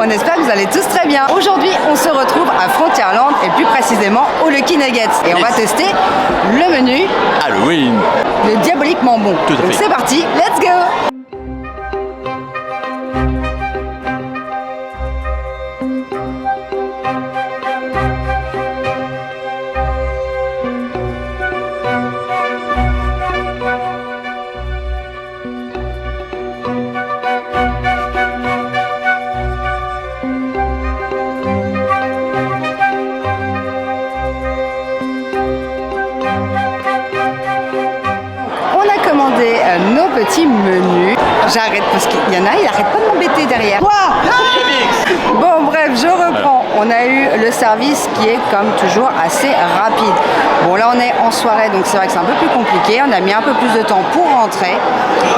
On espère que vous allez tous très bien. Aujourd'hui, on se retrouve à Frontierland et plus précisément au Lucky Nuggets. Et on va tester le menu Halloween. Le diaboliquement bon. Tout à fait. Donc c'est parti, let's go! Nos petits menus. J'arrête parce qu'il y en a, il arrête pas de m'embêter derrière. Quoi? Bon bref, je reprends. On a eu le service qui est comme toujours assez rapide. Bon là on est en soirée donc c'est vrai que c'est un peu plus compliqué. On a mis un peu plus de temps pour rentrer.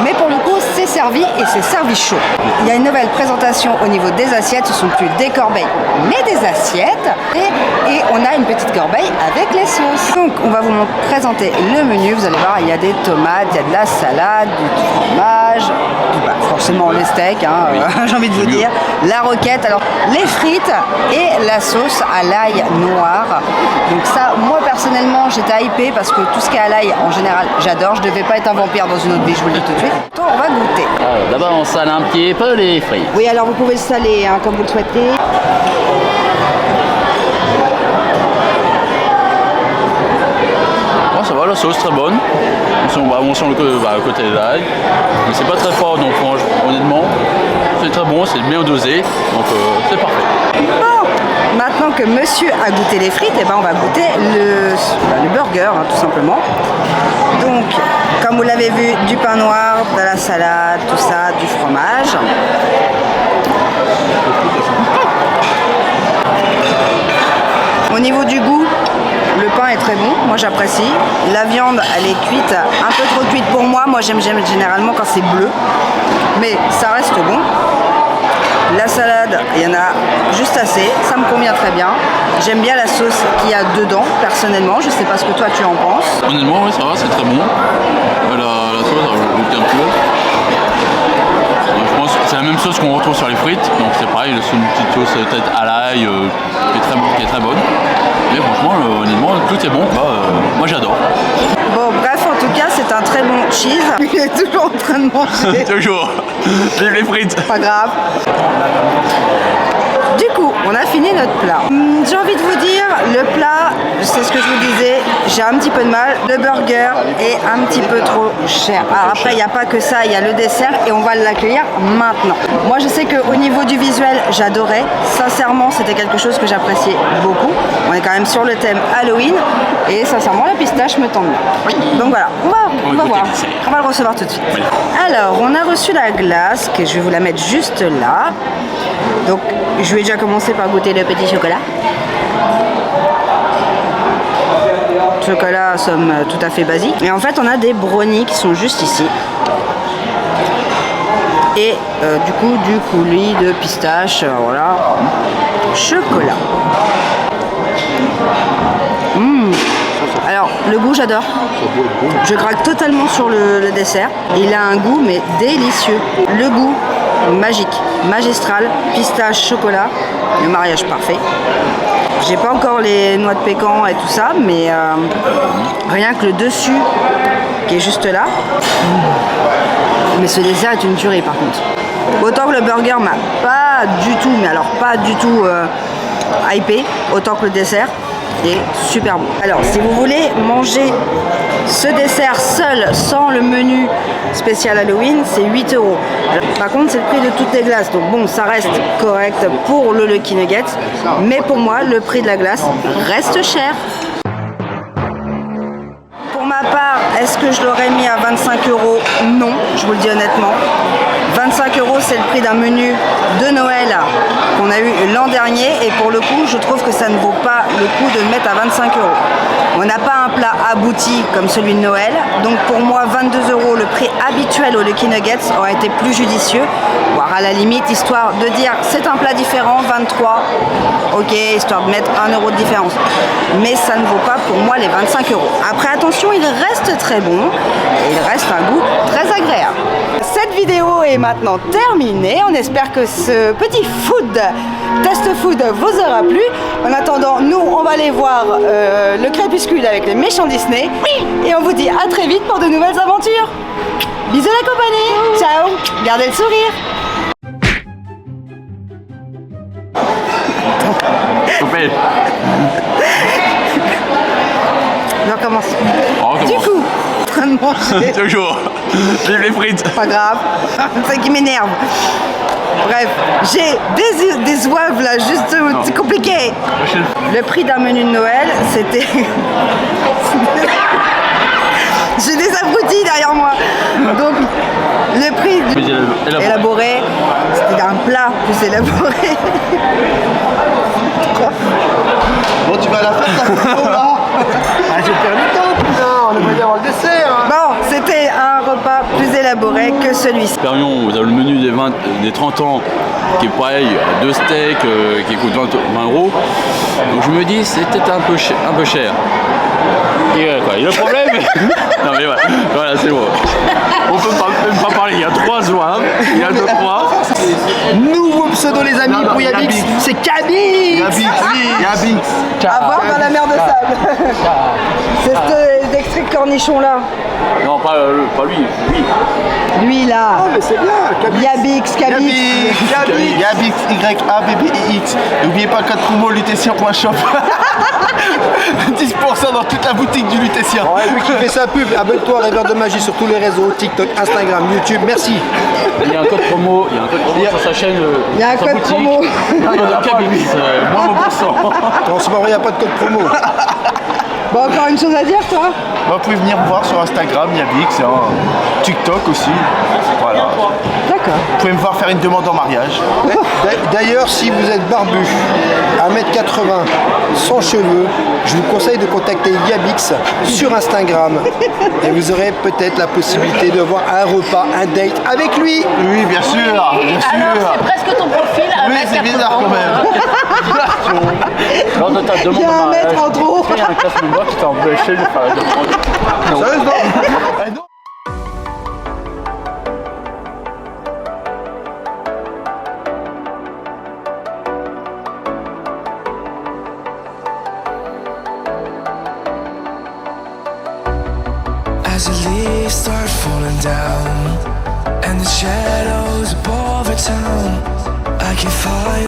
Mais pour le coup c'est servi et c'est servi chaud. Il y a une nouvelle présentation au niveau des assiettes. Ce sont plus des corbeilles mais des assiettes. Et on a une petite corbeille avec les sauces. Donc on va vous présenter le menu. Vous allez voir, il y a des tomates, il y a de la salade, du fromage, forcément les steaks, hein, oui. J'ai envie de vous dire, la roquette, alors les frites et la sauce à l'ail noir. Donc ça, moi personnellement, j'étais hypée parce que tout ce qui est à l'ail, en général, j'adore. Je devais pas être un vampire dans une autre vie, je vous le dis tout de suite. Donc on va goûter. D'abord, on sale un petit peu les frites. Oui, alors vous pouvez le saler hein, comme vous le souhaitez. Ça va, la sauce très bonne. On sent le côté de l'ail. Mais c'est pas très fort, donc honnêtement, c'est très bon, c'est bien dosé, donc c'est parfait. Bon, maintenant que monsieur a goûté les frites, eh ben on va goûter le burger, hein, tout simplement. Donc, comme vous l'avez vu, du pain noir, de la salade, tout ça, du fromage. Au niveau du goût, le pain est très bon, moi j'apprécie. La viande, elle est cuite, un peu trop cuite pour moi. Moi j'aime généralement quand c'est bleu, mais ça reste bon. La salade, il y en a juste assez, ça me convient très bien. J'aime bien la sauce qu'il y a dedans, personnellement. Je sais pas ce que toi tu en penses. Honnêtement, oui, ça va, c'est très bon. La sauce, je goûte un peu. Je pense que c'est la même sauce qu'on retrouve sur les frites, donc c'est pareil, c'est une petite sauce peut-être à l'ail qui est très bonne. Mais franchement, honnêtement, tout est bon, moi j'adore. Bon, bref, en tout cas, c'est un très bon cheese. Il est toujours en train de manger. Toujours. Vive les frites. Pas grave. Du coup, on a fini notre plat. J'ai envie de vous dire, le plat, c'est ce que je vous disais, j'ai un petit peu de mal. Le burger est un petit peu trop cher. Alors après, il n'y a pas que ça, il y a le dessert et on va l'accueillir maintenant. Moi, je sais qu'au niveau du visuel, j'adorais. Sincèrement, c'était quelque chose que j'appréciais beaucoup. On est quand même sur le thème Halloween et sincèrement, la pistache me tente bien. Donc voilà, on va voir. On va le recevoir tout de suite. Oui. Alors, on a reçu la glace, que je vais vous la mettre juste là. Donc, je vais déjà commencer par goûter le petit chocolat. Chocolat, somme tout à fait basique. Et en fait, on a des brownies qui sont juste ici. Et du coup, du coulis de pistache, voilà. Chocolat. Alors, le goût, j'adore. Je craque totalement sur le dessert. Il a un goût, mais délicieux. Le goût, magique, magistral, pistache, chocolat, le mariage parfait. J'ai pas encore les noix de pécan et tout ça, mais rien que le dessus qui est juste là. Mais ce dessert est une tuerie par contre. Autant que le burger m'a pas du tout, mais alors pas du tout hypé, autant que le dessert est super bon. Alors si vous voulez manger ce dessert seul, sans le menu spécial Halloween, c'est 8 €. Par contre, c'est le prix de toutes les glaces. Donc bon, ça reste correct pour le Lucky Nuggets. Mais pour moi, le prix de la glace reste cher. Pour ma part, est-ce que je l'aurais mis à 25 €? Non, je vous le dis honnêtement. 25 €, c'est le prix d'un menu de Noël qu'on a eu l'an dernier. Et pour le coup, je trouve que ça ne vaut pas le coup de le mettre à 25 €. On n'a pas un plat abouti comme celui de Noël. Donc pour moi, 22 €, le prix habituel au Lucky Nuggets, aurait été plus judicieux. Voire à la limite, histoire de dire c'est un plat différent, 23 €. Ok, histoire de mettre 1 € de différence. Mais ça ne vaut pas pour moi les 25 €. Après, attention, il reste très bon. Et il reste un goût très agréable. Cette vidéo est maintenant terminée. On espère que ce petit test food vous aura plu. En attendant, nous, on va aller voir le Crépuscule avec les méchants Disney. Et on vous dit à très vite pour de nouvelles aventures. Bisous la compagnie. Ciao. Gardez le sourire. Coupé. On recommence. On recommence. Du coup, en train de manger. Toujours. Vive les frites. Pas grave, c'est ça qui m'énerve. Bref, j'ai des oeufs là, juste, c'est compliqué. Le prix d'un menu de Noël, c'était... J'ai des abrutis derrière moi. Donc, le prix élaboré, c'était un plat plus élaboré. Bon, tu vas à la fin de ta photo là. Ah, j'ai perdu le temps, putain. On aimerait bien avoir le dessert. Hein. Bon, c'était un repas plus élaboré que celui-ci. Perrion, vous avez le menu des 30 ans qui est pareil, 2 steaks qui coûtent 20 €. Donc je me dis c'était un peu cher. Et quoi, le problème non mais voilà c'est bon. On peut même pas parler, il y a 3 zouaves, il y a 2 3. Nouveau pseudo les amis pour Yabix, c'est Kabix. Yabix. À voir dans la mer de sable. C'est cet extrait de cornichon là. Non pas lui. Lui là. Ah mais c'est bien, Yabix, Kabix. Yabix, Y-A-B-B-I-X. N'oubliez pas le code promo lutétien.shop. 10% dans toute la boutique du Lutétien. Ouais, lui qui fait sa pub, abonne-toi à Rêveur de Magie sur tous les réseaux, TikTok, Instagram, YouTube, merci. Il y a un code promo, sur sa chaîne. Il y a un code promo. Non, il y a un Kabix, moins 20%. En ce moment, il n'y a pas de code promo. Bon, encore une chose à dire, toi? Vous pouvez venir me voir sur Instagram, Yabix, TikTok aussi. Voilà. D'accord. Vous pouvez me voir faire une demande en mariage. D'ailleurs, si vous êtes barbu, 1m80, sans cheveux, je vous conseille de contacter Yabix sur Instagram et vous aurez peut-être la possibilité de voir un repas, un date avec lui. Oui, bien sûr, bien sûr. Alors, c'est presque ton profil, Oui, c'est bizarre quand même. Lors de ta demande Il y a un en mètre mariage, en trop. il y a un classe member qui t'a empêché de faire la demande. Non. Sérieusement Ah non. As the leaves start falling down and the shadows above the town, I can fire